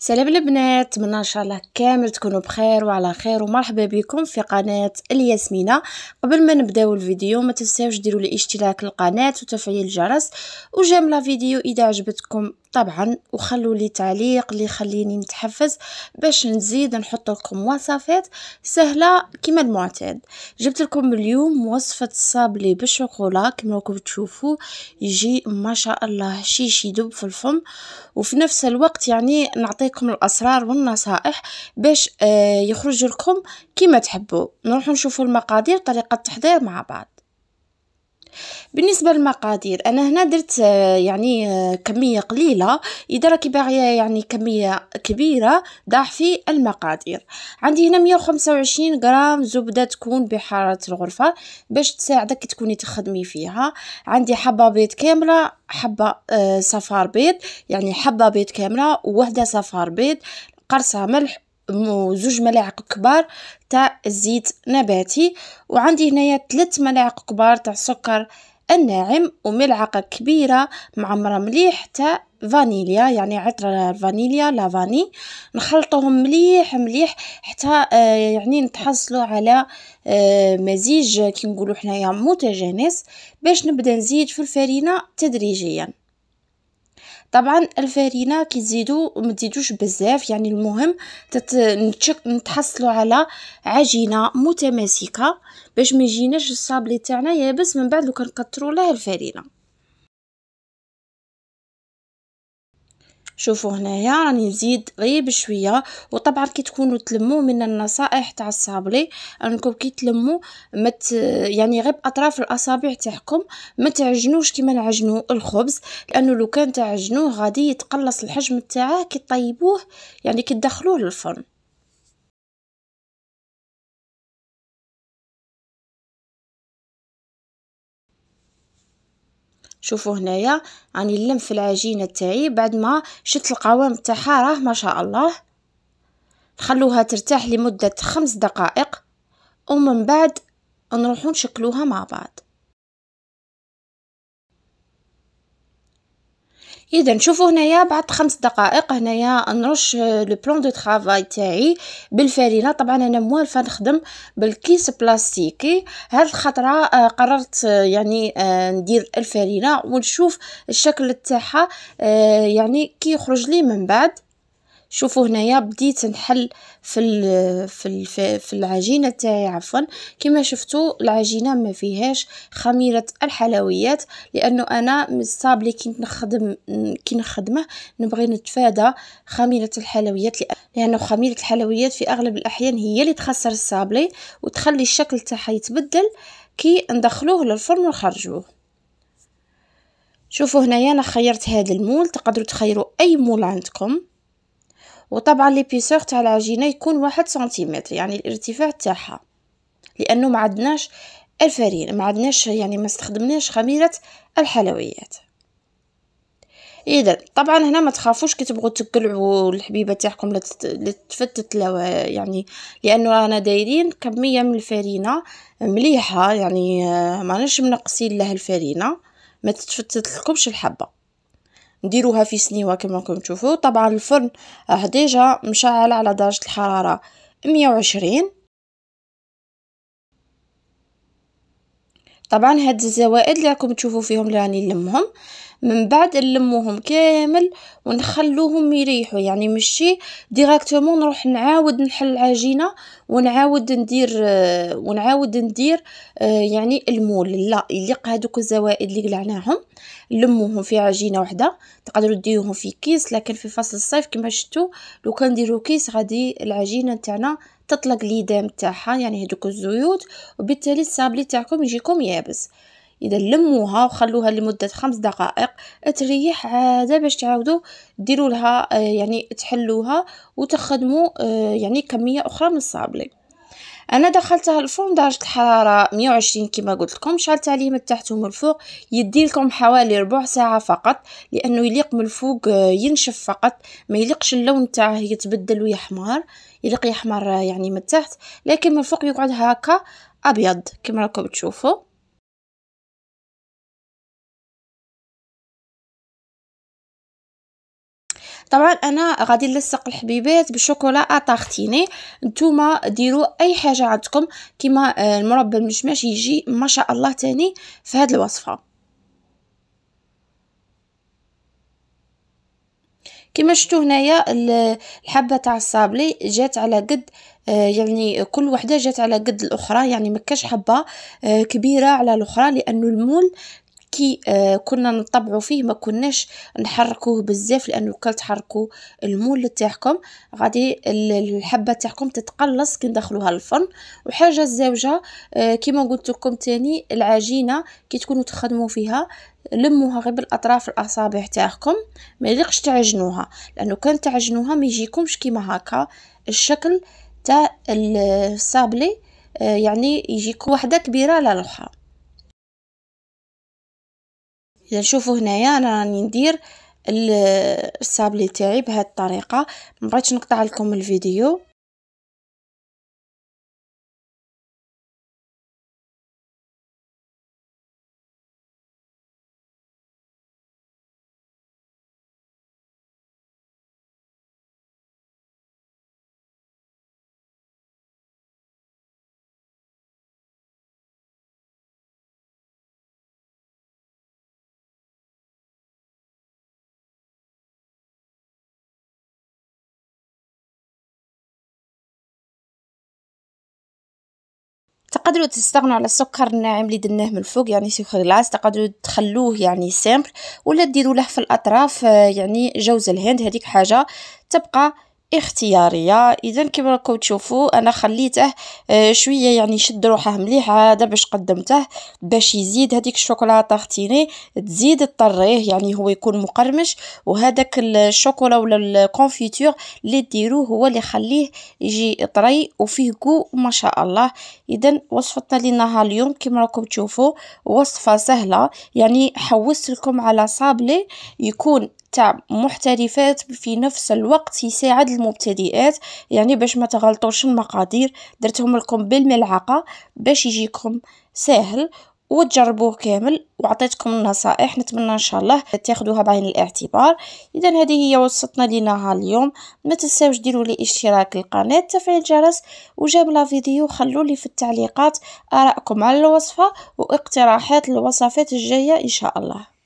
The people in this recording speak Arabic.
سلام البنات، اتمنى ان شاء الله كامل تكونوا بخير وعلى خير، ومرحبا بكم في قناه الياسمينه. قبل ما نبداو الفيديو ما تنساوش ديروا لي اشتراك للقناه وتفعيل الجرس، وجمله فيديو اذا عجبتكم طبعا، وخلوا لي تعليق اللي يخليني نتحفز باش نزيد نحط لكم وصفات سهله كما المعتاد. جبت لكم اليوم وصفه الصابلي بالشوكولا كما راكم تشوفوا، يجي ما شاء الله شيش يدوب في الفم، وفي نفس الوقت يعني نعطيكم الاسرار والنصائح باش يخرج لكم كما تحبوا. نروح نشوفوا المقادير طريقه التحضير مع بعض. بالنسبه للمقادير انا هنا درت كميه قليله، اذا راكي باغيه يعني كميه كبيره ضاعفي المقادير. عندي هنا 125 غرام زبده تكون بحراره الغرفه باش تساعدك تكوني تخدمي فيها. عندي حبه بيض كامله، حبه صفار بيض، يعني حبه بيض كامله ووحده صفار بيض، قرصه ملح وزوج ملاعق كبار تاع زيت نباتي، وعندي هنايا 3 ملاعق كبار تاع سكر الناعم، وملعقه كبيره معمره مليح تاع فانيليا، يعني عطر الفانيليا لافاني. نخلطوهم مليح مليح حتى يعني نتحصلوا على مزيج كي نقولوا حنايا متجانس، باش نبدا نزيد في الفرينه تدريجيا. طبعا الفرينه كي تزيدوا ما تزيدوش بزاف، يعني المهم نتحصلوا على عجينه متماسكه باش ما يجيناش الصابلي تاعنا يابس من بعد لو كنكثروا له الفرينه. شوفوا هنايا راني نزيد غير بشويه. وطبعا كي تكونوا تلموا من النصائح تاع الصابلي انكم كي تلموا يعني غير باطراف الاصابع تاعكم، ما تعجنوش كيما نعجنوا الخبز، لانه لو كان تعجنوه غادي يتقلص الحجم تاعه كي طيبوه، يعني كي تدخلوه للفرن. شوفوا هنايا راني نلم في العجينه تاعي بعد ما شفت القوام تاعها راه ما شاء الله. خلوها ترتاح لمده 5 دقائق ومن بعد نروحو نشكلوها مع بعض. اذا نشوفوا هنايا بعد 5 دقائق هنايا نرش لو بلان دو طرافاي تاعي بالفرينه. طبعا انا موالفه نخدم بالكيس بلاستيكي، هاد الخطره قررت يعني ندير الفرينه ونشوف الشكل تاعها يعني كي يخرج لي من بعد. شوفوا هنايا بديت نحل في العجينه تاعي، عفوا كما شفتوا العجينه ما فيهاش خميره الحلويات، لانه انا من الصابلي كي نخدمه نبغي نتفادى خميره الحلويات، لانه خميره الحلويات في اغلب الاحيان هي اللي تخسر الصابلي وتخلي الشكل تاعها يتبدل كي ندخلوه للفرن ونخرجوه. شوفوا هنايا انا خيرت هذا المول، تقدروا تخيروا اي مول عندكم. وطبعا ليبيسور تاع العجينه يكون 1 سنتيمتر، يعني الارتفاع تاعها، لانه ما عندناش الفرين، ما عندناش يعني ما استخدمناش خميره الحلويات. اذا طبعا هنا ما تخافوش كي تبغوا تقلعوا الحبيبه تاعكم لا تفتت يعني، لانه رانا دايرين كميه من الفرينه مليحه، يعني ماناش منقصين لها الفرينه ما تتفتت لكمش الحبه. نديروها في سنيوه كما راكم تشوفوا. طبعا الفرن ديجا مشعل على درجه الحراره 120. طبعا هاد الزوائد اللي راكم تشوفوا فيهم اللي راني نلمهم، من بعد نلموهم كامل ونخلوهم يريحوا، يعني ماشي ديراكتومون نروح نعاود نحل العجينه ونعاود ندير يعني المول. لا، يليق هذوك الزوائد اللي قلعناهم نلموهم في عجينه واحده. تقدروا ديروهم في كيس، لكن في فصل الصيف كما شفتوا لو كان نديروا كيس غادي العجينه تاعنا تطلق ليدام تاعها، يعني هذوك الزيوت، وبالتالي الصابلي تاعكم يجيكم يابس. اذا لموها وخلوها لمده 5 دقائق تريح عاد باش تعاودوا ديروا لها يعني تحلوها وتخدموا يعني كميه اخرى من الصابلي. انا دخلتها الفرن درجه الحراره 120 كما قلت لكم، شعلت عليه من تحت ومن الفوق، يدي لكم حوالي ربع ساعه فقط، لانه يليق من الفوق ينشف فقط، ما يليقش اللون تاعه يتبدل ويحمر، يليق يحمر يعني من تحت، لكن من الفوق يقعد هكا ابيض كما راكم تشوفوا. طبعا انا غادي نلصق الحبيبات بالشوكولا طاختيني. نتوما ديروا اي حاجه عندكم كيما المربى المشماش يجي ما شاء الله تاني في هذه الوصفه. كما شفتوا هنايا الحبه تاع الصابلي جات على قد يعني كل وحده جات على قد الاخرى، يعني ما كاش حبه كبيره على الاخرى، لانه المول كي كنا نطبعوا فيه ما كناش نحركوه بزاف، لانه كل تحركوا المول تاعكم غادي الحبه تاعكم تتقلص كي ندخلوها للفرن. وحاجه الزوجه كيما قلت لكم تاني، العجينه كي تكونوا تخدموا فيها لموها غير بالاطراف الاصابع تاعكم، ما يليقش تعجنوها، لانه كان تعجنوها ما يجيكمش كيما هكا الشكل تاع الصابلي، يعني يجيكم وحده كبيره على الاخرى. اذا شوفوا هنايا انا راني ندير الصابلي تاعي بهذه الطريقه، ما بغيتش نقطع لكم الفيديو. تقدروا تستغنوا على السكر الناعم اللي درناه من الفوق، يعني سكر غلاس، تقدروا تخلوه يعني سامبل، ولا ديروا له في الاطراف يعني جوز الهند، هذيك حاجه تبقى اختياريه. اذا كما راكم تشوفوا انا خليته شويه يعني يشد روحه مليح، هذا باش قدمته باش يزيد هذيك الشوكولاته تختيني تزيد تطريه، يعني هو يكون مقرمش، وهذاك الشوكولا ولا الكونفيتور اللي ديروه هو اللي يخليه يجي طري وفيه كو ما شاء الله. اذا وصفتنا لنا اليوم كما راكم تشوفوا وصفه سهله، يعني حوست لكم على صابلي يكون تاع محترفات في نفس الوقت يساعد المبتدئات، يعني باش ما تغلطوش المقادير درتهم لكم بالملعقه باش يجيكم سهل وتجربوه كامل، وعطيتكم النصائح نتمنى ان شاء الله تاخذوها بعين الاعتبار. اذا هذه هي وصفتنا لنا اليوم، ما تنساوش ديروا لي اشتراك القناه، تفعيل الجرس، وجاب لا فيديو خلوا لي في التعليقات ارائكم على الوصفه واقتراحات الوصفات الجايه ان شاء الله.